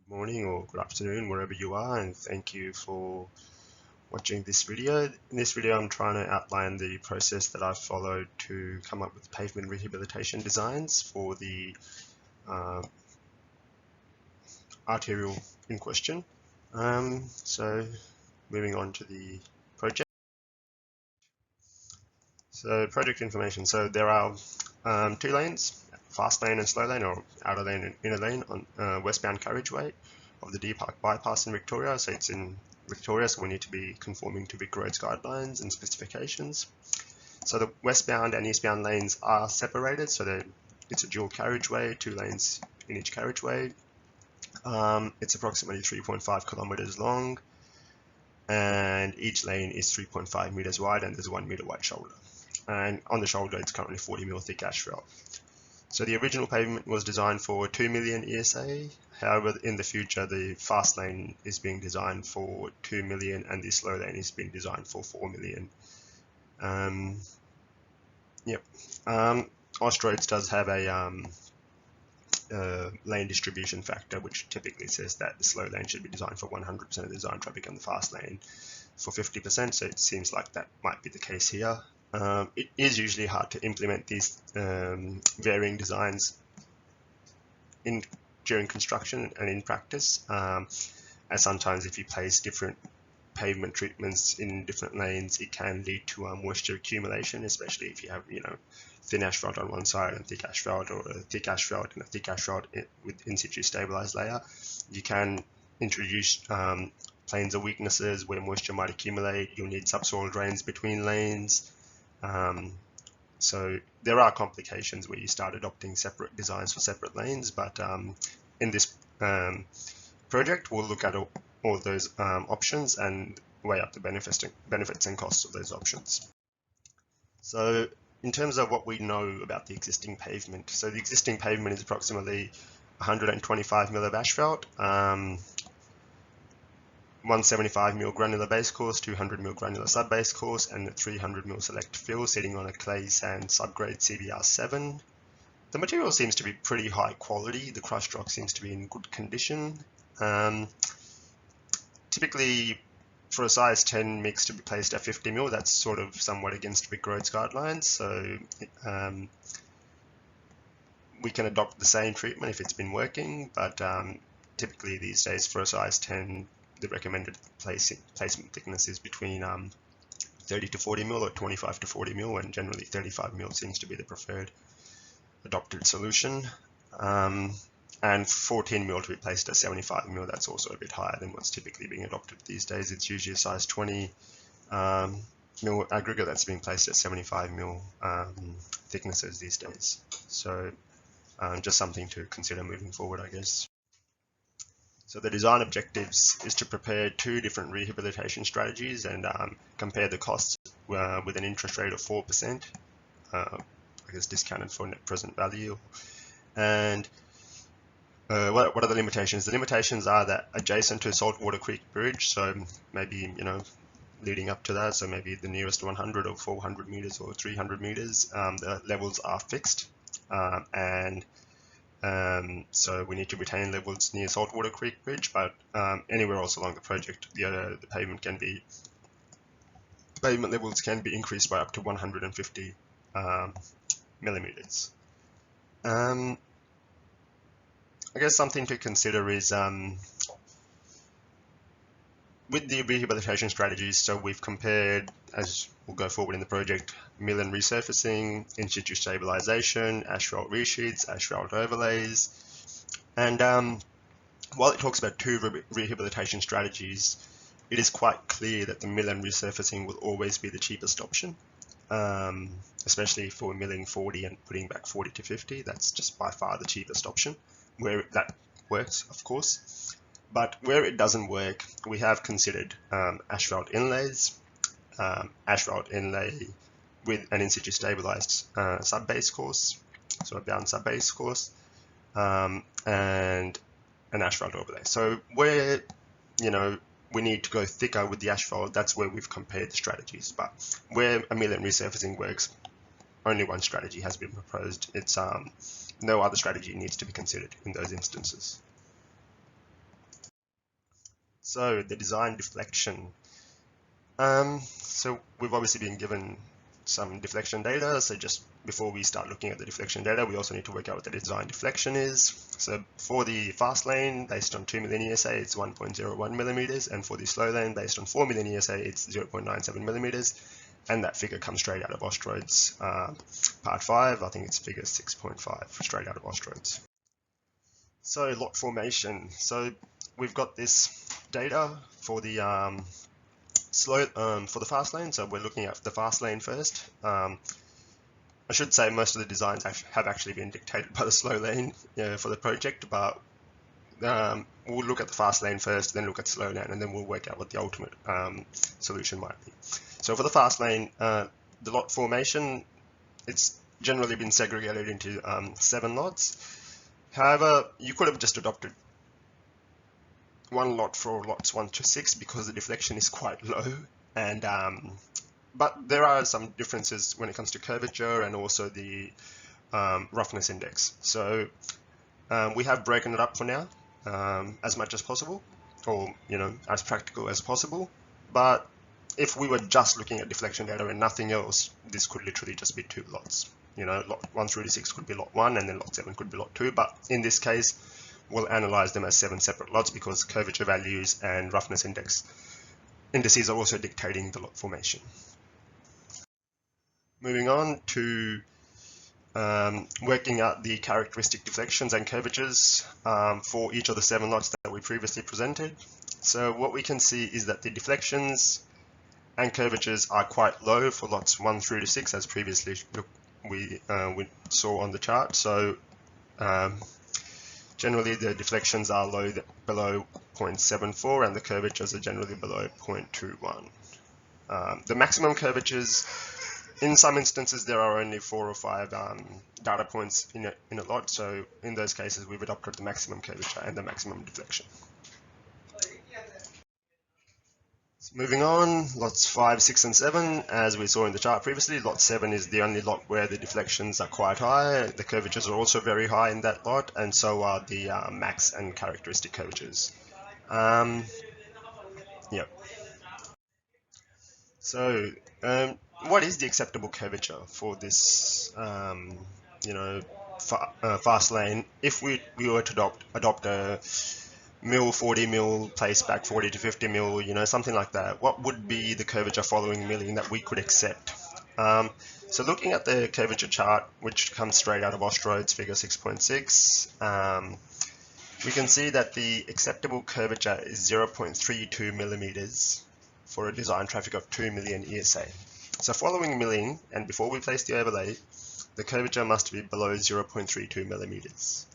Morning or good afternoon, wherever you are, and thank you for watching this video. In this video, I'm trying to outline the process that I've followed to come up with pavement rehabilitation designs for the uh, arterial in question. So moving on to the project. So project information. So there are two lanes, fast lane and slow lane, or outer lane and inner lane on westbound carriageway of the Deer Park bypass in Victoria. So it's in Victoria, so we need to be conforming to Vic Roads guidelines and specifications. So the westbound and eastbound lanes are separated, so it's a dual carriageway, 2 lanes in each carriageway. It's approximately 3.5 kilometers long, and each lane is 3.5 meters wide, and there's a 1 meter wide shoulder. And on the shoulder, it's currently 40 mil thick asphalt. So the original pavement was designed for 2 million ESA. However, in the future, the fast lane is being designed for 2 million and the slow lane is being designed for 4 million. Austroads does have a lane distribution factor, which typically says that the slow lane should be designed for 100% of the design traffic and the fast lane for 50%. So it seems like that might be the case here. It is usually hard to implement these varying designs during construction and in practice, as sometimes if you place different pavement treatments in different lanes, it can lead to moisture accumulation, especially if you have thin asphalt on one side and thick asphalt, or a thick asphalt and a thick asphalt with in situ stabilized layer. You can introduce planes of weaknesses where moisture might accumulate. You'll need subsoil drains between lanes. So there are complications where you start adopting separate designs for separate lanes, but in this project, we'll look at all those options and weigh up the benefits and costs of those options. So in terms of what we know about the existing pavement, so the existing pavement is approximately 125 mil of asphalt, 175 mil granular base course, 200 mil granular sub-base course, and 300 mil select fill sitting on a clay sand subgrade CBR7. The material seems to be pretty high quality. The crushed rock seems to be in good condition. Typically, for a size 10 mix to be placed at 50 mil, that's sort of somewhat against Vic Roads guidelines. So we can adopt the same treatment if it's been working, but typically these days for a size 10, the recommended placement thickness is between 30 to 40 mil or 25 to 40 mil, and generally 35 mil seems to be the preferred adopted solution. And 14 mil to be placed at 75 mil, that's also a bit higher than what's typically being adopted these days. It's usually a size 20 mil aggregate that's being placed at 75 mil thicknesses these days. So just something to consider moving forward, I guess. So the design objectives is to prepare 2 different rehabilitation strategies and compare the costs with an interest rate of 4%, I guess discounted for net present value. And what are the limitations? The limitations are that adjacent to Saltwater Creek Bridge, so maybe leading up to that, so maybe the nearest 100 or 400 meters or 300 meters, the levels are fixed, so we need to retain levels near Saltwater Creek Bridge, but anywhere else along the project, the pavement levels can be increased by up to 150 millimeters. I guess something to consider is with the rehabilitation strategies, so we've compared, as we'll go forward in the project, mill and resurfacing, in situ stabilization, asphalt resheets, asphalt overlays. And while it talks about 2 rehabilitation strategies, it is quite clear that the mill and resurfacing will always be the cheapest option, especially for milling 40 and putting back 40 to 50. That's just by far the cheapest option, where that works, of course. But where it doesn't work, we have considered asphalt inlays, asphalt inlay with an in situ stabilized sub-base course, so a bound sub-base course, and an asphalt overlay. So where we need to go thicker with the asphalt, that's where we've compared the strategies. But where a mill and resurfacing works, only one strategy has been proposed. It's no other strategy needs to be considered in those instances. So the design deflection. So we've obviously been given some deflection data. So just before we start looking at the deflection data, we also need to work out what the design deflection is. So for the fast lane, based on 2 million ESA, it's 1.01 millimeters. And for the slow lane, based on 4 million ESA, it's 0.97 millimeters. And that figure comes straight out of Ostrode's part 5. I think it's figure 6.5, straight out of Ostrode's. So lot formation. So we've got this data for the for the fast lane. So we're looking at the fast lane first. I should say most of the designs have actually been dictated by the slow lane for the project, but we'll look at the fast lane first, then look at the slow lane, and then we'll work out what the ultimate solution might be. So for the fast lane, the lot formation, it's generally been segregated into 7 lots. However, you could have just adopted one lot for lots 1 to 6 because the deflection is quite low, and but there are some differences when it comes to curvature and also the roughness index. So we have broken it up for now as much as possible, or as practical as possible. But if we were just looking at deflection data and nothing else, this could literally just be 2 lots. Lot 1 through to 6 could be lot 1, and then lot 7 could be lot 2. But in this case, we'll analyze them as 7 separate lots because curvature values and roughness indices are also dictating the lot formation. Moving on to working out the characteristic deflections and curvatures for each of the 7 lots that we previously presented. So what we can see is that the deflections and curvatures are quite low for lots 1 through to 6, as previously we saw on the chart. So generally the deflections are low, below 0.74, and the curvatures are generally below 0.21. The maximum curvatures, in some instances there are only 4 or 5 data points in a lot, so in those cases we've adopted the maximum curvature and the maximum deflection. Moving on, lots 5, 6, and 7, as we saw in the chart previously, lot 7 is the only lot where the deflections are quite high. The curvatures are also very high in that lot, and so are the max and characteristic curvatures. Yep. So, what is the acceptable curvature for this, fast lane? If we were to adopt a 40 mil place back 40 to 50 mil, something like that, what would be the curvature following milling that we could accept? So looking at the curvature chart, which comes straight out of Ostrode's figure 6.6, we can see that the acceptable curvature is 0.32 millimeters for a design traffic of 2 million ESA. So following milling and before we place the overlay, the curvature must be below 0.32 millimeters.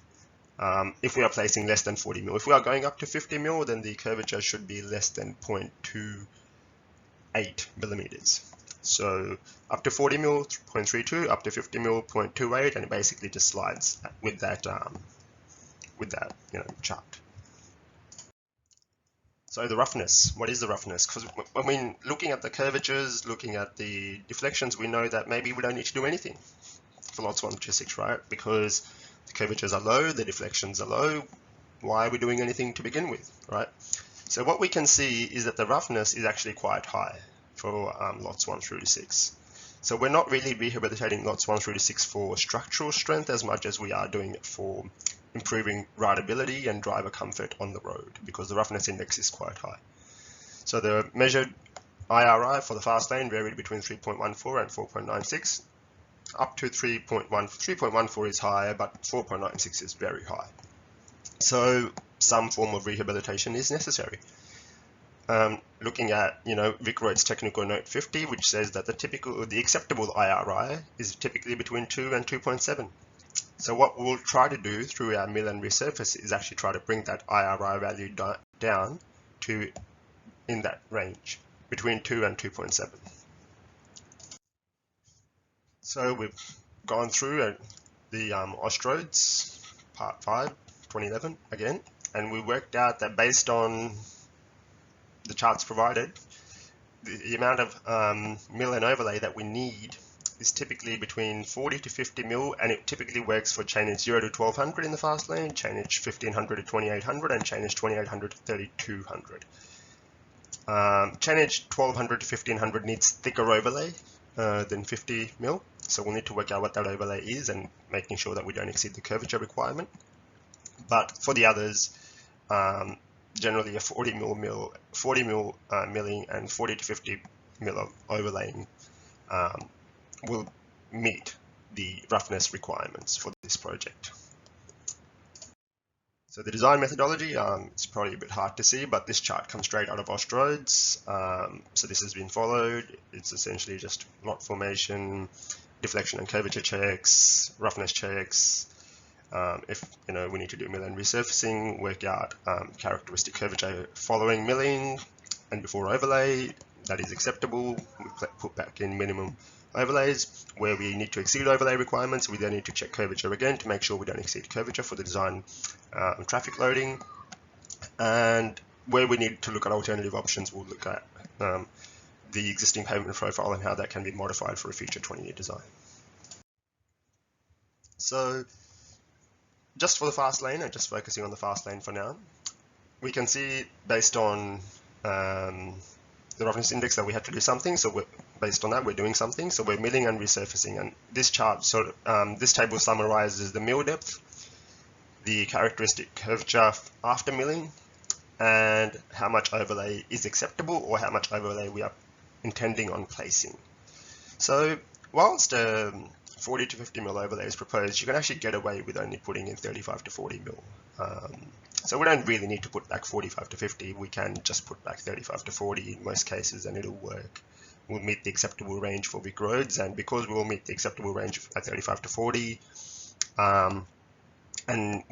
If we are placing less than 40 mil. If we are going up to 50 mil, then the curvature should be less than 0.28 millimeters. So up to 40 mil, 0.32, up to 50 mil, 0.28, and it basically just slides with that chart. So the roughness, what is the roughness? Because I mean, looking at the curvatures, looking at the deflections, we know that maybe we don't need to do anything for lots 1 to 6, right? Because the curvatures are low, the deflections are low. Why are we doing anything to begin with, right? So what we can see is that the roughness is actually quite high for lots 1 through to 6. So we're not really rehabilitating lots 1 through to 6 for structural strength as much as we are doing it for improving rideability and driver comfort on the road, because the roughness index is quite high. So the measured IRI for the fast lane varied between 3.14 and 4.96. Up to 3.14 is higher, but 4.96 is very high. So some form of rehabilitation is necessary. Looking at Vic Road's technical note 50, which says that the acceptable IRI is typically between 2 and 2.7. So what we'll try to do through our mill and resurface is actually try to bring that IRI value down to in that range between 2 and 2.7. So we've gone through the Ostrode's part 5, 2011 again, and we worked out that based on the charts provided, the amount of mill and overlay that we need is typically between 40 to 50 mil, and it typically works for chainage 0 to 1200 in the fast lane, chainage 1500 to 2800, and chainage 2800 to 3200. Chainage 1200 to 1500 needs thicker overlay than 50 mil, so we'll need to work out what that overlay is and making sure that we don't exceed the curvature requirement. But for the others, generally a 40 mil milling and 40 to 50 mil of overlaying will meet the roughness requirements for this project. So the design methodology, it's probably a bit hard to see, but this chart comes straight out of Ostrodes. So this has been followed. It's essentially just knot formation, deflection and curvature checks, roughness checks. If we need to do mill and resurfacing, work out characteristic curvature following milling and before overlay. That is acceptable. We put back in minimum overlays. Where we need to exceed overlay requirements, we then need to check curvature again to make sure we don't exceed curvature for the design traffic loading. And where we need to look at alternative options, we'll look at the existing pavement profile and how that can be modified for a future 20-year design. So just for the fast lane, and just focusing on the fast lane for now, we can see based on the roughness index that we had to do something. So based on that, we're doing something. So we're milling and resurfacing. And this chart, this table summarizes the mill depth, the characteristic curvature after milling, and how much overlay is acceptable or how much overlay we are intending on placing. So whilst 40 to 50 mil overlay is proposed, you can actually get away with only putting in 35 to 40 mil. So we don't really need to put back 45 to 50. We can just put back 35 to 40 in most cases, and it'll work. We'll meet the acceptable range for big roads, and because we will meet the acceptable range at 35 to 40, and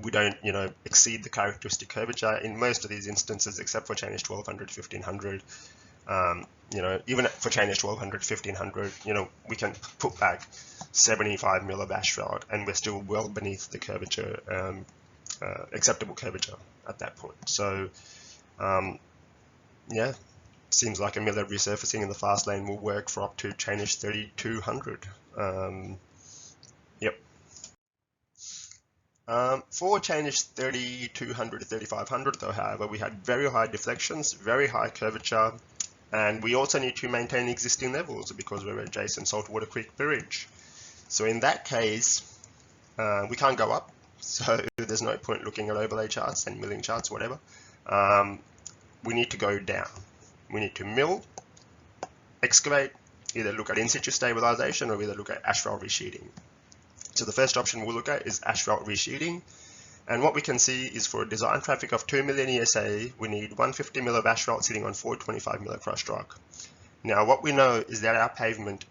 we don't, exceed the characteristic curvature in most of these instances, except for chainage 1200 to 1500. Even for chainage 1200 to 1500, we can put back 75 mil of asphalt, and we're still well beneath the curvature, acceptable curvature at that point. So, yeah, seems like a mill resurfacing in the fast lane will work for up to chainage 3200. Yep. For chainage 3200 to 3500, though, however, we had very high deflections, very high curvature, and we also need to maintain existing levels because we're adjacent Saltwater Creek Bridge. So in that case, we can't go up, so there's no point looking at overlay charts and milling charts, whatever. We need to go down. We need to mill, excavate, either look at in-situ stabilization or either look at asphalt resheeting. So the first option we'll look at is asphalt resheeting. And what we can see is for a design traffic of 2 million ESA, we need 150 mil of asphalt sitting on 425 mil of crushed rock. Now, what we know is that our pavement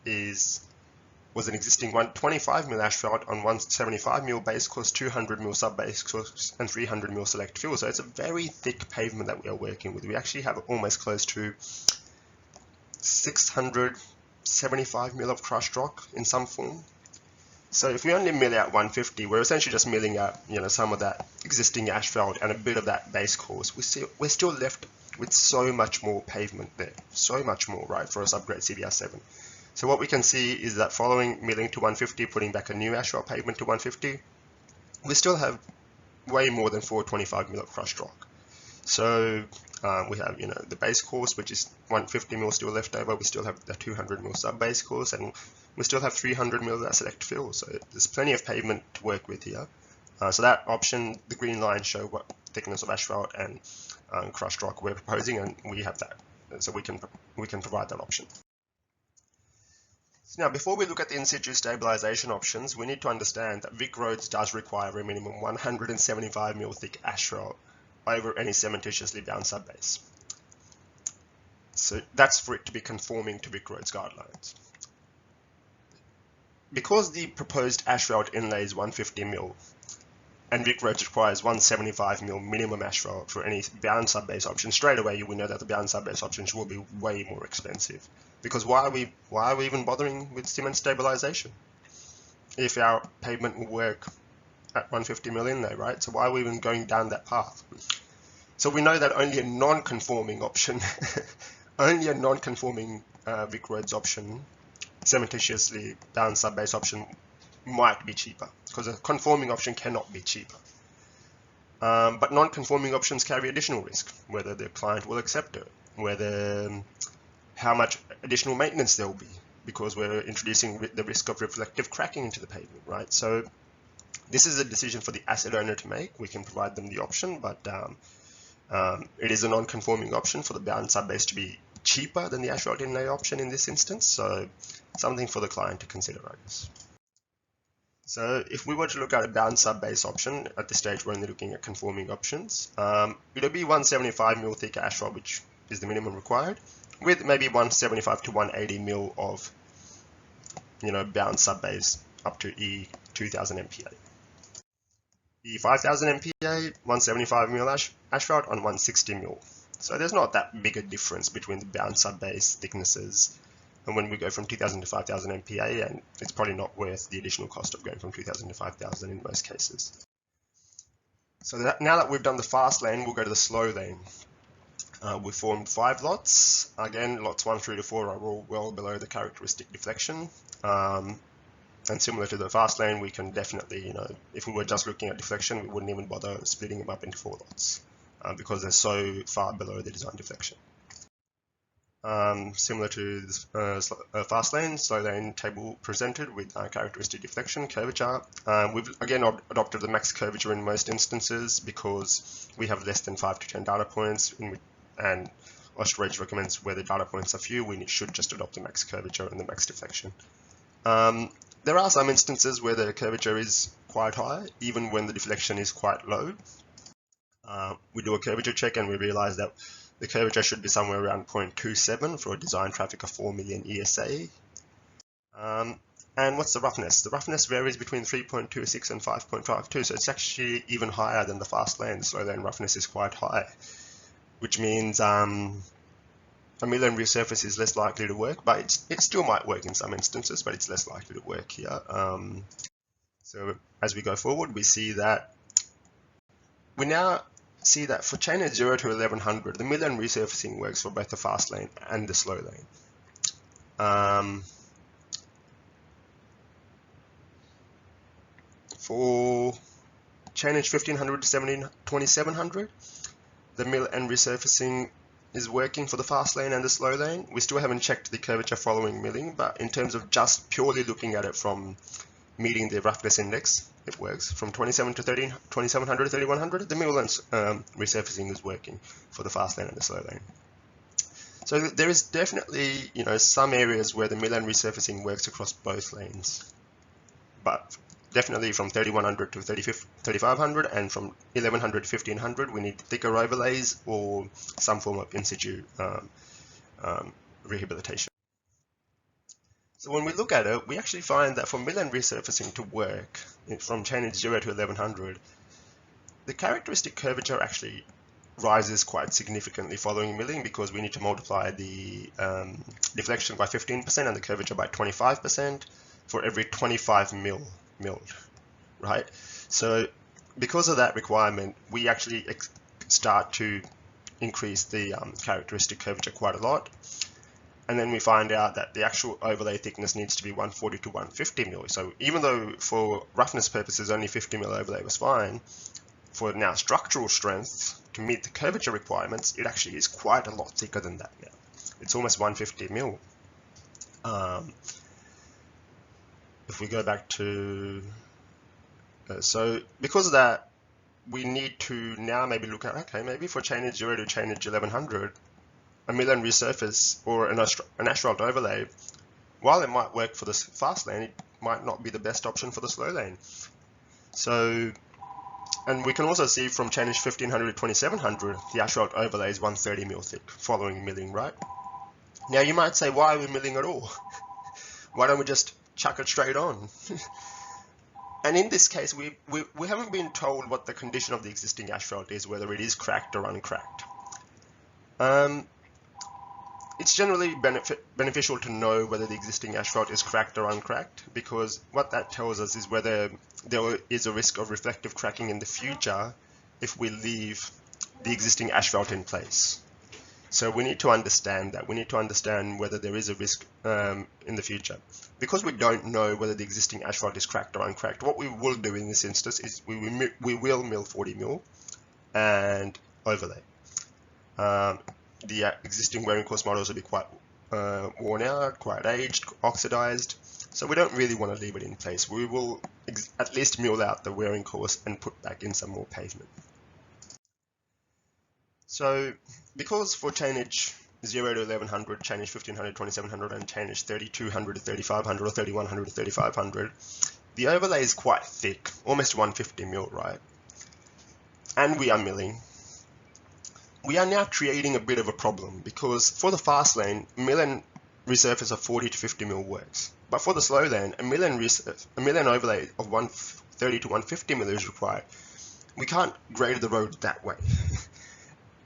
was an existing 125 mil asphalt on 175 mil base course, 200 mil sub base course, and 300 mil select fill. So it's a very thick pavement that we are working with. We actually have almost close to 675 mil of crushed rock in some form. So if we only mill out 150, we're essentially just milling out, some of that existing asphalt and a bit of that base course. We're still left with so much more pavement there, so much more, right, for a subgrade CBR7. So what we can see is that following milling to 150, putting back a new asphalt pavement to 150, we still have way more than 425 mil of crushed rock. So we have, the base course, which is 150 mil still left over. We still have the 200 mil sub base course, and we still have 300 mil of that select fill. So there's plenty of pavement to work with here. So that option, the green lines show what thickness of asphalt and crushed rock we're proposing, and we have that. So we can provide that option. Now, before we look at the in-situ stabilization options, we need to understand that Vic Roads does require a minimum 175 mil thick asphalt over any cementitiously bound subbase. So that's for it to be conforming to Vic Roads guidelines. Because the proposed asphalt inlay is 150 mil, and Vic Roads requires 175 mil minimum asphalt for any bound subbase option, straight away we know that the bound subbase options will be way more expensive. Because why are we even bothering with cement stabilization if our pavement will work at 150 mil inlay, right? So why are we even going down that path? So we know that only a non-conforming option, only a non-conforming Vic Roads option cementitiously bound sub-base option might be cheaper, because a conforming option cannot be cheaper. But non-conforming options carry additional risk, whether the client will accept it, whether how much additional maintenance there will be, because we're introducing the risk of reflective cracking into the pavement, right? So this is a decision for the asset owner to make. We can provide them the option, but it is a non-conforming option for the bound sub-base to be cheaper than the asphalt inlay option in this instance, so something for the client to consider, I guess. So if we were to look at a bound sub-base option, at this stage we're only looking at conforming options, it'll be 175mm thick asphalt, which is the minimum required, with maybe 175 to 180 mil of, bound sub-base up to E2000 MPa. E5000 MPa, 175mm asphalt on 160mm. So there's not that big a difference between the bound sub-base thicknesses, and when we go from 2000 to 5000 MPa, and it's probably not worth the additional cost of going from 2000 to 5000 in most cases. So now that we've done the fast lane, we'll go to the slow lane. We formed 5 lots. Again, lots 1 through to 4 are all well below the characteristic deflection. And similar to the fast lane, we can definitely, if we were just looking at deflection, we wouldn't even bother splitting them up into 4 lots because they're so far below the design deflection. Similar to the fast lane, slow lane table presented with characteristic deflection, curvature. We've again adopted the max curvature in most instances because we have less than 5 to 10 data points, and Osterage recommends where the data points are few, we should just adopt the max curvature and the max deflection. There are some instances where the curvature is quite high, even when the deflection is quite low. We do a curvature check and we realize that the curvature should be somewhere around 0.27 for a design traffic of 4 million ESA. And what's the roughness? The roughness varies between 3.26 and 5.52, so it's actually even higher than the fast lane. The slow lane roughness is quite high, which means a mill and resurface is less likely to work, but it still might work in some instances, but it's less likely to work here. So as we go forward, we now see that for chain at 0 to 1100, the mill and resurfacing works for both the fast lane and the slow lane. For chain edge 1500 to 2700, the mill and resurfacing is working for the fast lane and the slow lane. We still haven't checked the curvature following milling, but in terms of just purely looking at it from meeting the roughness index, it works. From 2700 to 3100, the mill and resurfacing is working for the fast lane and the slow lane. So there is definitely, some areas where the mill and resurfacing works across both lanes, but definitely from 3100 to 3500 and from 1100 to 1500, we need thicker overlays or some form of in situ rehabilitation. So when we look at it, we actually find that for mill and resurfacing to work from chain edge 0 to 1100, the characteristic curvature actually rises quite significantly following milling because we need to multiply the deflection by 15% and the curvature by 25% for every 25 mil milled, right? So because of that requirement, we actually start to increase the characteristic curvature quite a lot. And then we find out that the actual overlay thickness needs to be 140 to 150 mil. So even though for roughness purposes only 50 mil overlay was fine, for now structural strength to meet the curvature requirements, it actually is quite a lot thicker than that now. It's almost 150 mil. If we go back to, so because of that, we need to now maybe look at, okay, maybe for chain edge 0 to chain edge 1100, a mill and resurface or an asphalt overlay, while it might work for the fast lane, it might not be the best option for the slow lane. So, and we can also see from chain edge 1500 to 2700, the asphalt overlay is 130 mil thick following milling, right? Now you might say, why are we milling at all? Why don't we just chuck it straight on? And in this case, we haven't been told what the condition of the existing asphalt is, whether it is cracked or uncracked. It's generally beneficial to know whether the existing asphalt is cracked or uncracked, because what that tells us is whether there is a risk of reflective cracking in the future if we leave the existing asphalt in place. So we need to understand that. We need to understand whether there is a risk in the future. Because we don't know whether the existing asphalt is cracked or uncracked, what we will do in this instance is we will mill 40 mil and overlay. The existing wearing course models will be quite worn out, quite aged, oxidized. So we don't really want to leave it in place. We will at least mill out the wearing course and put back in some more pavement. So because for chainage 0 to 1100, chainage 1500, 2700, and chainage 3200 to 3500 or 3100 to 3500, the overlay is quite thick, almost 150 mil, right? And we are milling. We are now creating a bit of a problem because for the fast lane, mill and resurface of 40 to 50 mil works. But for the slow lane, a mill and overlay of 130 to 150 mil is required. We can't grade the road that way.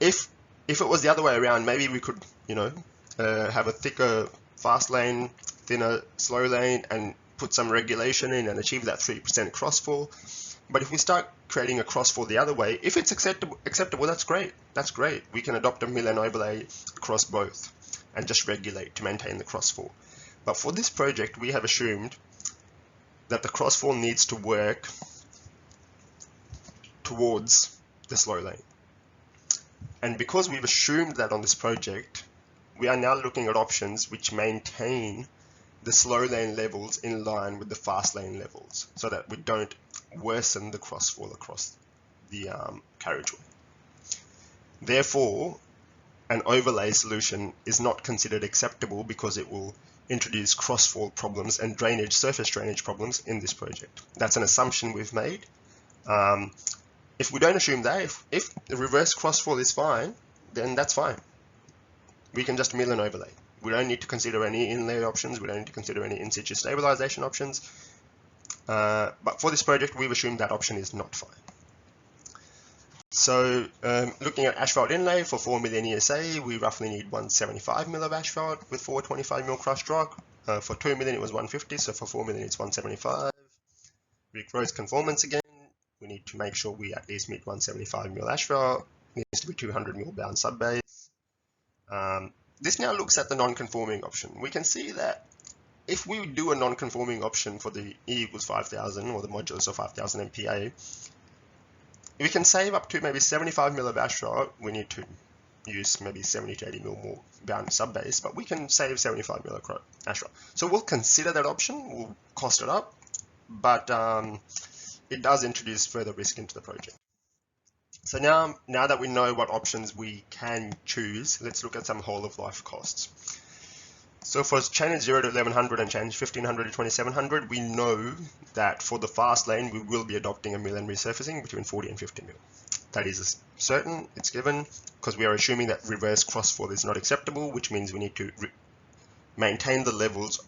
If it was the other way around, maybe we could, have a thicker fast lane, thinner slow lane, and put some regulation in and achieve that 3% crossfall. But if we start creating a crossfall the other way, if it's acceptable, that's great. That's great. We can adopt a mill and overlay across both and just regulate to maintain the crossfall. But for this project, we have assumed that the crossfall needs to work towards the slow lane. And because we've assumed that on this project, we are now looking at options which maintain the slow lane levels in line with the fast lane levels so that we don't worsen the crossfall across the carriageway. Therefore, an overlay solution is not considered acceptable because it will introduce crossfall problems and surface drainage problems in this project. That's an assumption we've made. If we don't assume that, if the reverse crossfall is fine, then that's fine. We can just mill and overlay. We don't need to consider any inlay options. We don't need to consider any in situ stabilization options. But for this project, we've assumed that option is not fine. So looking at asphalt inlay for 4 million ESA, we roughly need 175 mil of asphalt with 425 mil crushed rock. For 2 million, it was 150. So for 4 million, it's 175. Regrowth conformance again. We need to make sure we at least meet 175 mil asphalt. It needs to be 200 mil bound subbase. This now looks at the non-conforming option. We can see that if we do a non-conforming option for the E equals 5000 or the modulus of 5000 MPa, we can save up to maybe 75 mil of asphalt. We need to use maybe 70 to 80 mil more bound subbase, but we can save 75 mil of asphalt. So we'll consider that option. We'll cost it up, but it does introduce further risk into the project. So now that we know what options we can choose, let's look at some whole of life costs. So for chainage 0 to 1100 and chainage 1500 to 2700, we know that for the fast lane, we will be adopting a mill and resurfacing between 40 and 50 mil. That is certain, it's given, because we are assuming that reverse crossfall is not acceptable, which means we need to maintain the levels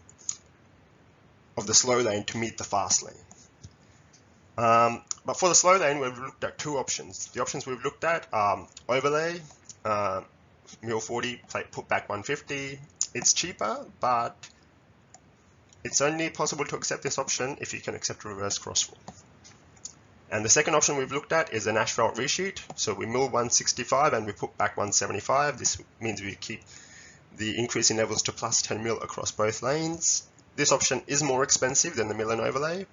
of the slow lane to meet the fast lane. But for the slow lane, we've looked at two options. The options we've looked at are overlay, mill 40, put back 150. It's cheaper, but it's only possible to accept this option if you can accept reverse crossfall. And the second option we've looked at is an asphalt resheet. So we mill 165 and we put back 175. This means we keep the increase in levels to plus 10 mil across both lanes. This option is more expensive than the mill and overlay,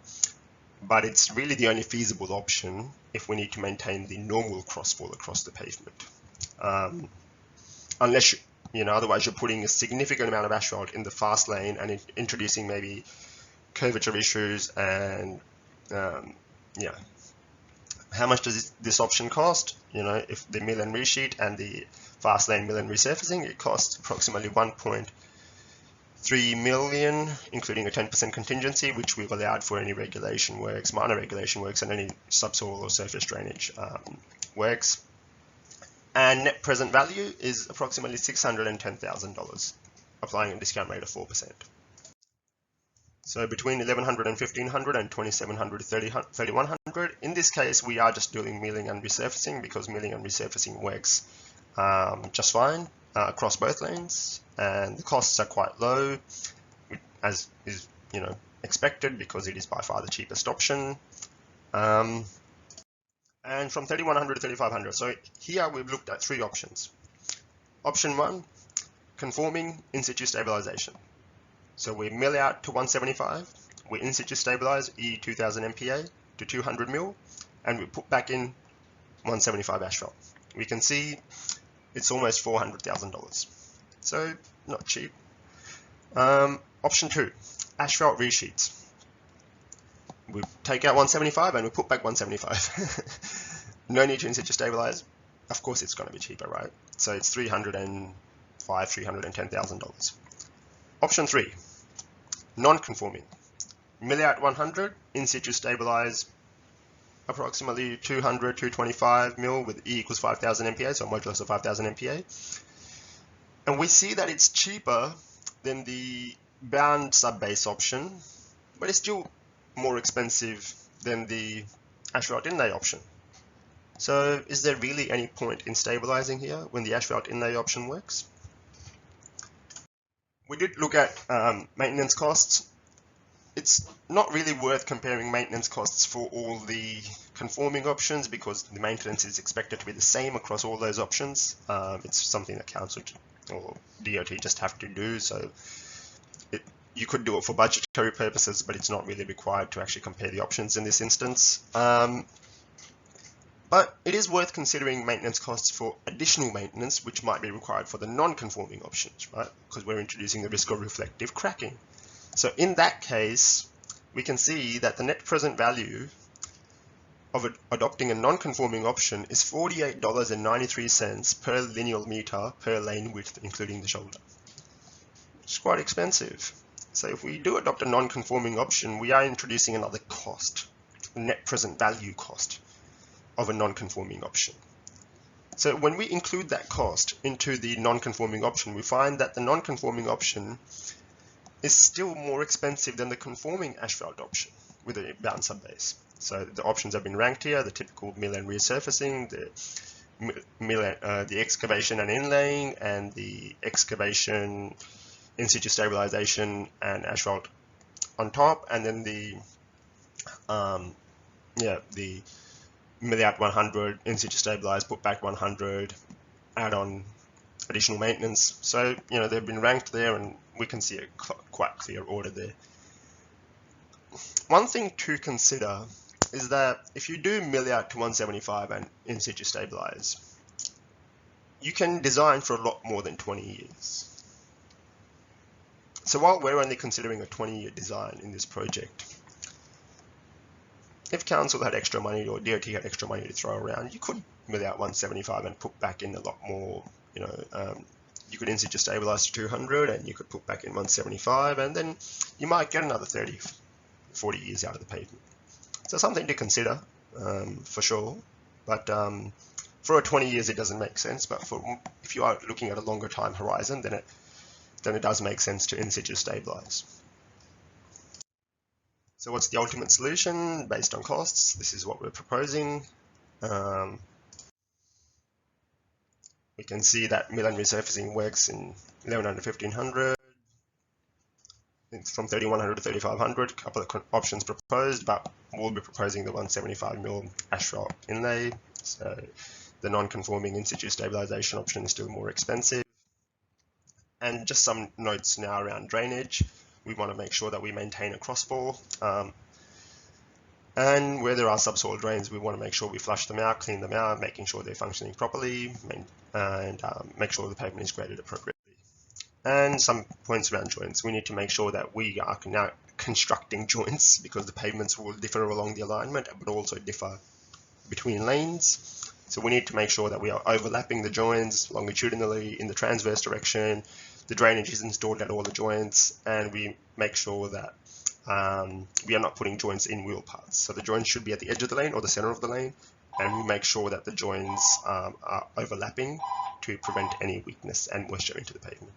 but it's really the only feasible option if we need to maintain the normal crossfall across the pavement. Unless, otherwise you're putting a significant amount of asphalt in the fast lane and introducing maybe curvature issues and, How much does this option cost? If the mill and resheet and the fast lane mill and resurfacing, it costs approximately 1.3 million, including a 10% contingency, which we've allowed for any regulation works, minor regulation works, and any subsoil or surface drainage works. And net present value is approximately $610,000, applying a discount rate of 4%. So between 1100 and 1500 and 2700 to 3100, in this case, we are just doing milling and resurfacing because milling and resurfacing works just fine across both lanes, and the costs are quite low, as is expected because it is by far the cheapest option. And from 3100 to 3500, so here we've looked at three options. Option 1, conforming in situ stabilization. So we mill out to 175, we in situ stabilize E 2000 MPa to 200 mil, and we put back in 175 asphalt. We can see it's almost $400,000. So not cheap. Option 2, asphalt resheets. We take out 175 and we put back 175. No need to in situ stabilize. Of course it's going to be cheaper, right? So it's $310,000. Option 3, non-conforming. Mill out 100, in situ stabilize approximately 200, 225 mil with E equals 5,000 MPa, so modulus of 5,000 MPa. And we see that it's cheaper than the bound subbase option, but it's still more expensive than the asphalt inlay option. So is there really any point in stabilizing here when the asphalt inlay option works? We did look at maintenance costs. It's not really worth comparing maintenance costs for all the conforming options because the maintenance is expected to be the same across all those options. It's something that council or DOT just have to do, so you could do it for budgetary purposes, but it's not really required to actually compare the options in this instance. But it is worth considering maintenance costs for additional maintenance, which might be required for the non-conforming options, right? Because we're introducing the risk of reflective cracking. So in that case, we can see that the net present value of adopting a non-conforming option is $48.93 per lineal meter per lane width, including the shoulder. It's quite expensive. So if we do adopt a non-conforming option, we are introducing another cost, net present value cost of a non-conforming option. So when we include that cost into the non-conforming option, we find that the non-conforming option is still more expensive than the conforming asphalt option with a bound subbase. So the options have been ranked here: the typical mill and resurfacing, the excavation and inlaying, and the excavation, in situ stabilization, and asphalt on top, and then the mill out 100, in situ stabilize, put back 100, add on additional maintenance. So they've been ranked there, and we can see a quite clear order there. One thing to consider is that if you do mill out to 175 and in situ stabilize, you can design for a lot more than 20 years. So while we're only considering a 20-year design in this project, if council had extra money or DOT had extra money to throw around, you could mill out 175 and put back in a lot more. You could in situ stabilize to 200 and you could put back in 175, and then you might get another 30, 40 years out of the pavement. So something to consider for sure. But for a 20 years, it doesn't make sense. But if you are looking at a longer time horizon, then it does make sense to in situ stabilize. So what's the ultimate solution based on costs? This is what we're proposing. We can see that mill and resurfacing works in 1100 to 1500. It's from 3100 to 3500. A couple of options proposed, but we'll be proposing the 175 mil asphalt inlay. So the non-conforming in situ stabilization option is still more expensive. And just some notes now around drainage. We want to make sure that we maintain a crossbore. And where there are subsoil drains, we want to make sure we flush them out, clean them out, making sure they're functioning properly, and make sure the pavement is graded appropriately. And some points around joints. We need to make sure that we are now constructing joints, because the pavements will differ along the alignment, but also differ between lanes. So we need to make sure that we are overlapping the joints longitudinally in the transverse direction. The drainage is installed at all the joints, and we make sure that we are not putting joints in wheel paths. So the joints should be at the edge of the lane or the center of the lane, and we make sure that the joints are overlapping to prevent any weakness and moisture into the pavement.